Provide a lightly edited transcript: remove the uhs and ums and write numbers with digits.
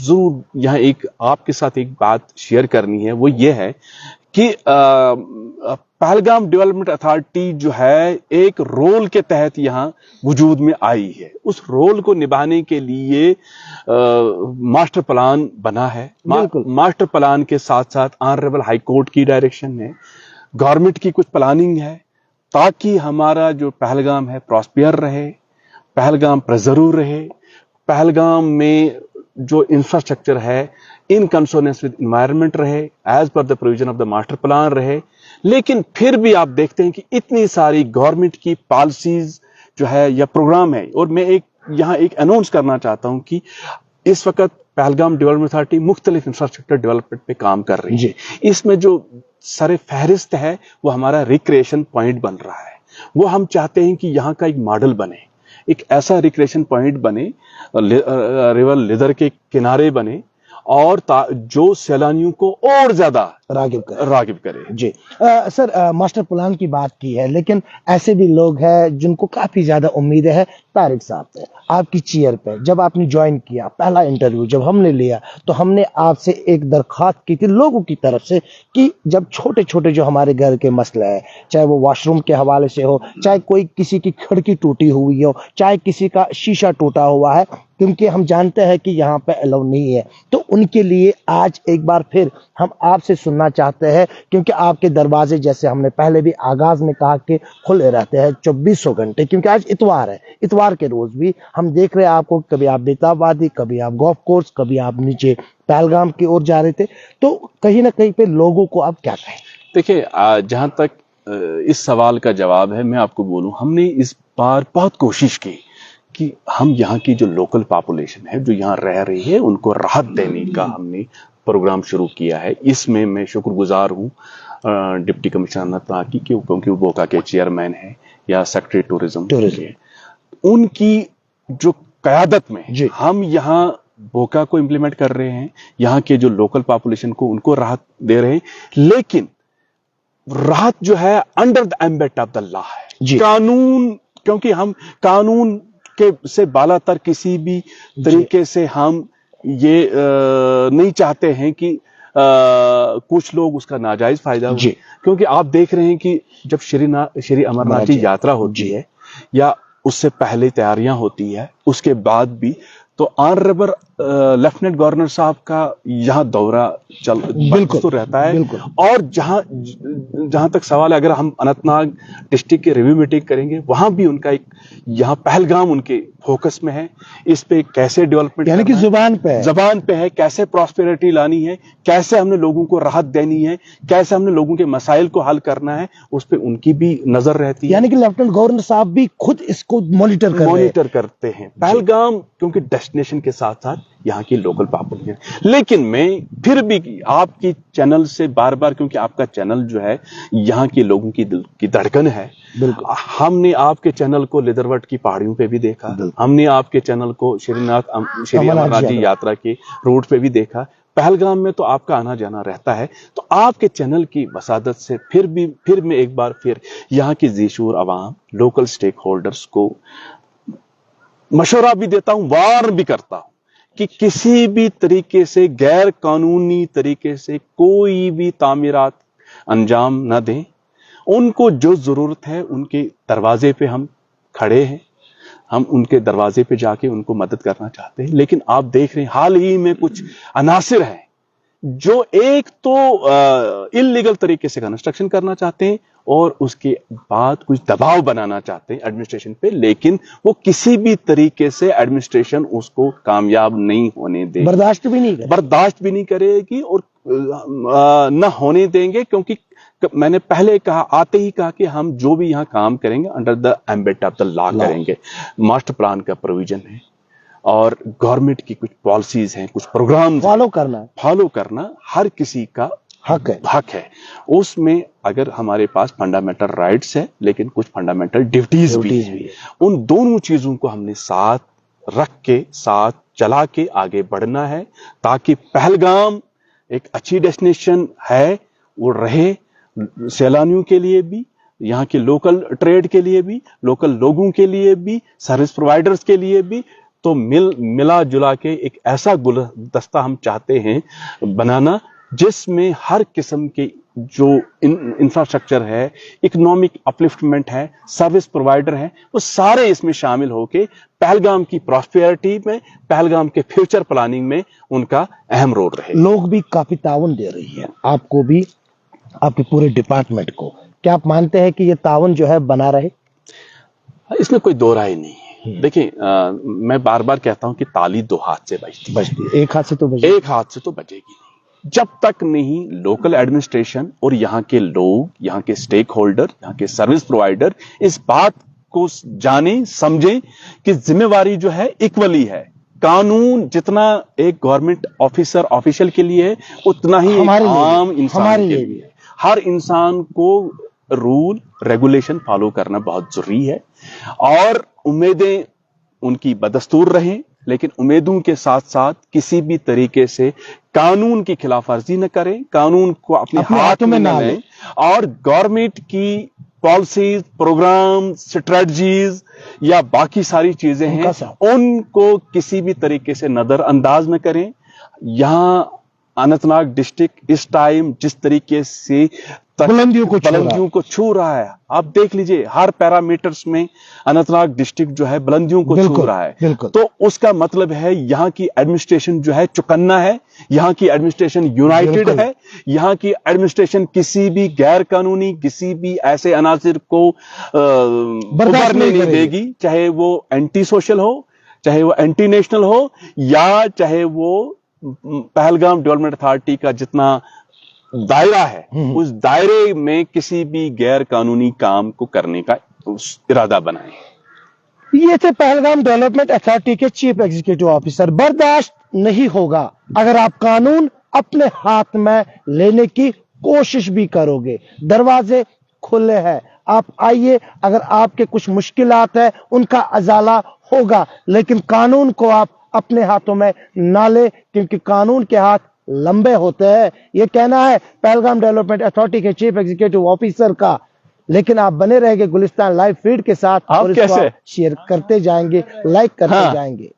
ضرور یہاں ایک آپ کے ساتھ ایک بات شیئر کرنی ہے, وہ یہ ہے کہ پہلگام ڈیولپمنٹ اتھارٹی جو ہے ایک رول کے تحت یہاں وجود میں آئی ہے. اس رول کو نبھانے کے لیے ماسٹر پلان بنا ہے. ماسٹر پلان کے ساتھ ساتھ آنریبل ہائی کورٹ کی ڈائریکشن ہے, گورنمنٹ کی کچھ پلاننگ ہے, تاکہ ہمارا جو پہلگام ہے پراسپیئر رہے, پہلگام پرزرو رہے, پہلگام میں جو انفراسٹرکچر ہے ان کنسوننس ود انوائرمنٹ رہے, as per the provision of the master plan رہے. لیکن پھر بھی آپ دیکھتے ہیں کہ اتنی ساری گورنمنٹ کی پالیسیز جو ہے یا پروگرام ہے, اور میں یہاں ایک اناؤنس کرنا چاہتا ہوں کہ اس وقت پہلگام ڈیولپمنٹ اتھارٹی مختلف انفراسٹرکچر ڈیولپمنٹ پہ کام کر رہی ہے. اس میں جو سر فہرست ہے وہ ہمارا ریکریشن پوائنٹ بن رہا ہے. وہ ہم چاہتے ہیں کہ یہاں کا ایک ماڈل بنے, ایک ایسا ریکریشن پوائنٹ بنے, ریور لیدر کے کنارے بنے, اور جو سیلانیوں کو اور زیادہ راغب کرے. جی سر, ماسٹر پلان کی بات کی ہے, لیکن ایسے بھی لوگ ہیں جن کو کافی زیادہ امید ہے. طارق صاحب پہ, آپ کی چیئر پہ جب آپ نے جوائن کیا, پہلا انٹرویو جب ہم نے لیا, تو ہم نے آپ سے ایک درخواست کی تھی لوگوں کی طرف سے کہ جب چھوٹے چھوٹے جو ہمارے گھر کے مسئلے ہیں, چاہے وہ واش روم کے حوالے سے ہو, چاہے کوئی کسی کی کھڑکی ٹوٹی ہوئی ہو, چاہے کسی کا شیشہ ٹوٹا ہوا ہے, کیونکہ ہم جانتے ہیں کہ یہاں پہ الاؤ نہیں ہے, تو ان کے لیے آج ایک بار پھر ہم آپ سے سننا چاہتے ہیں, کیونکہ آپ کے دروازے جیسے ہم نے پہلے بھی آغاز میں کہا کہ کھلے رہتے ہیں 2400 گھنٹے, کیونکہ آج اتوار ہے. اتوار کے روز بھی ہم دیکھ رہے ہیں آپ کو, کبھی آپ بیتاب وادی, کبھی آپ گولف کورس, کبھی آپ نیچے پہلگام کی اور جا رہے تھے, تو کہیں نہ کہیں پہ لوگوں کو آپ کیا کہیں؟ دیکھیں, جہاں تک اس سوال کا جواب ہے, میں آپ کو بولوں, ہم نے اس بار بہت کوشش کی کہ ہم یہاں کی جو لوکل پاپولیشن ہے جو یہاں رہ رہی ہے ان کو راحت دینے کا ہم نے پروگرام شروع کیا ہے. اس میں شکر گزار ہوں ڈپٹی کمشنر نتنا کی, کیونکہ وہ بوکا کے چیئرمین ہیں, یا سیکرٹری ٹورزم, ان کی جو قیادت میں ہم یہاں بوکا کو امپلیمنٹ کر رہے ہیں, یہاں کے جو لوکل پاپولیشن کو ان کو راحت دے رہے ہیں. لیکن راحت جو ہے under the ambit of the law ہے, قانون, کیونکہ ہم قانون کے سے بالا تر کسی بھی طریقے سے ہم یہ نہیں چاہتے ہیں کہ کچھ لوگ اس کا ناجائز فائدہ ہو. کیونکہ آپ دیکھ رہے ہیں کہ جب شری امرناتھ جی یاترا ہوتی ہے, یا اس سے پہلے تیاریاں ہوتی ہے, اس کے بعد بھی, تو آنریبل لیفٹیننٹ گورنر صاحب کا یہاں دورہ تو رہتا ہے. اور جہاں تک سوال ہے, اگر ہم اننت ناگ ڈسٹرکٹ کے ریویو میٹنگ کریں گے, وہاں بھی ان کا ایک یہاں پہلگام ان کے فوکس میں ہے. اس پہ کیسے ڈیولپمنٹ, یعنی کہ زبان پہ ہے, کیسے پراسپیرٹی لانی ہے, کیسے ہم نے لوگوں کو راحت دینی ہے, کیسے ہم نے لوگوں کے مسائل کو حل کرنا ہے, اس پہ ان کی بھی نظر رہتی ہے. یعنی کہ لیفٹیننٹ گورنر صاحب بھی خود اس کو مانیٹر کرتے ہیں. پہلگام کیونکہ ڈیسٹینیشن کے ساتھ ساتھ یہاں کی لوکل پاپولیشن. لیکن میں پھر بھی آپ کی چینل سے بار بار, کیونکہ آپ کا چینل جو ہے یہاں کے لوگوں کی دل کی دھڑکن ہے, ہم نے آپ کے چینل کو لیدروٹ کی پہاڑیوں پہ بھی دیکھا, ہم نے آپ کے چینل کو شری امرناتھ جی یاترا کے روٹ پہ بھی دیکھا, پہلگام میں تو آپ کا آنا جانا رہتا ہے. تو آپ کے چینل کی وسادت سے پھر میں ایک بار پھر یہاں کی ذی شعور عوام, لوکل سٹیک ہولڈرز کو مشورہ بھی دیتا ہوں, وارن بھی کرتا ہوں کہ کسی بھی طریقے سے غیر قانونی طریقے سے کوئی بھی تعمیرات انجام نہ دیں. ان کو جو ضرورت ہے ان کے دروازے پہ ہم کھڑے ہیں, ہم ان کے دروازے پہ جا کے ان کو مدد کرنا چاہتے ہیں. لیکن آپ دیکھ رہے ہیں حال ہی میں کچھ عناصر ہیں جو ایک تو انلیگل طریقے سے کنسٹرکشن کرنا چاہتے ہیں, اور اس کے بعد کچھ دباؤ بنانا چاہتے ہیں ایڈمنسٹریشن پہ, لیکن وہ کسی بھی طریقے سے ایڈمنسٹریشن اس کو کامیاب نہیں ہونے دے, برداشت بھی نہیں کرے گی, اور نہ ہونے دیں گے. کیونکہ میں نے پہلے آتے ہی کہا کہ ہم جو بھی یہاں کام کریں گے under the ambit of the law کریں گے. ماسٹر پلان کا پروویژن ہے, اور گورنمنٹ کی کچھ پالیسیز ہیں, کچھ پروگرام فالو کرنا ہر کسی کا حق ہے. اس میں اگر ہمارے پاس فنڈامنٹل رائٹس ہے, لیکن کچھ فنڈامنٹل ڈیوٹیز بھی ہیں. ان دونوں چیزوں کو ہم نے ساتھ رکھ کے, ساتھ چلا کے آگے بڑھنا ہے, تاکہ پہلگام ایک اچھی ڈیسٹینیشن ہے, وہ رہے سیلانیوں کے لیے بھی, یہاں کے لوکل ٹریڈ کے لیے بھی, لوکل لوگوں کے لیے بھی, سروس پرووائڈرز کے لیے بھی. تو ملا جلا کے ایک ایسا گلدستہ ہم چاہتے ہیں بنانا جس میں ہر قسم کے جو انفراسٹرکچر ہے، اکنامک اپلفٹمنٹ ہے، سروس پرووائڈر ہے، وہ سارے اس میں شامل ہو کے پہلگام کی پراسپیرٹی میں، پہلگام کے فیوچر پلاننگ میں ان کا اہم رول رہے. لوگ بھی کافی تعاون دے رہی ہے آپ کو بھی، آپ کے پورے ڈپارٹمنٹ کو. کیا آپ مانتے ہیں کہ یہ تعاون جو ہے بنا رہے؟ اس میں کوئی دو رائے نہیں ہے. دیکھیں میں بار بار کہتا ہوں کہ تالی دو ہاتھ سے بجتی ہے. ایک ہاتھ سے تو بجے گی نہیں جب تک نہیں لوکل ایڈمنسٹریشن اور یہاں کے لوگ، یہاں کے سٹیک ہولڈر، یہاں کے سروس پرووائڈر اس بات کو جانیں سمجھیں کہ ذمہ داری جو ہے ایکولی ہے. قانون جتنا ایک گورنمنٹ آفیشل کے لیے ہے اتنا ہی ایک عام انسان کے لیے ہے. ہر انسان کو رول ریگولیشن فالو کرنا بہت ضروری ہے، اور امیدیں ان کی بدستور رہیں، لیکن امیدوں کے ساتھ ساتھ کسی بھی طریقے سے قانون کی خلاف ورزی نہ کریں، قانون کو اپنے ہاتھ میں نہ لیں، اور گورنمنٹ کی پالیسیز، پروگرام، سٹریٹجیز یا باقی ساری چیزیں ہیں ان کو کسی بھی طریقے سے نظر انداز نہ کریں. یہاں اننت ناگ ڈسٹرکٹ اس ٹائم جس طریقے سے بلندیوں کو چھو رہا ہے، آپ دیکھ لیجئے ہر پیرامیٹرز میں اننت ناگ ڈسٹرکٹ جو ہے بلندیوں کو چھو رہا ہے. تو اس کا مطلب ہے یہاں کی ایڈمنسٹریشن جو ہے چوکنا ہے، یہاں کی ایڈمنسٹریشن یونائٹڈ ہے، یہاں کی ایڈمنسٹریشن کسی بھی غیر قانونی، کسی بھی ایسے عناصر کو ابھرنے نہیں دے گی، چاہے وہ اینٹی سوشل ہو، چاہے وہ اینٹی نیشنل ہو، یا چاہے وہ پہلگام ڈیولپمنٹ اتھارٹی کا جتنا دائرہ ہے اس دائرے میں کسی بھی غیر قانونی کام کو کرنے کا ارادہ بنائیں. یہ تھے پہلگام ڈیولپمنٹ اتھارٹی کے چیف ایگزیکٹو آفیسر. برداشت نہیں ہوگا اگر آپ قانون اپنے ہاتھ میں لینے کی کوشش بھی کرو گے. دروازے کھلے ہیں، آپ آئیے. اگر آپ کے کچھ مشکلات ہیں ان کا ازالہ ہوگا، لیکن قانون کو آپ اپنے ہاتھوں میں نہ لے، کیونکہ قانون کے ہاتھ لمبے ہوتے ہیں. یہ کہنا ہے پہلگام ڈیولپمنٹ اتھارٹی کے چیف ایگزیکٹو آفیسر کا. لیکن آپ بنے رہیں گے گلستان لائیو فیڈ کے ساتھ، اور اس کو شیئر کرتے جائیں گے، لائک کرتے جائیں گے.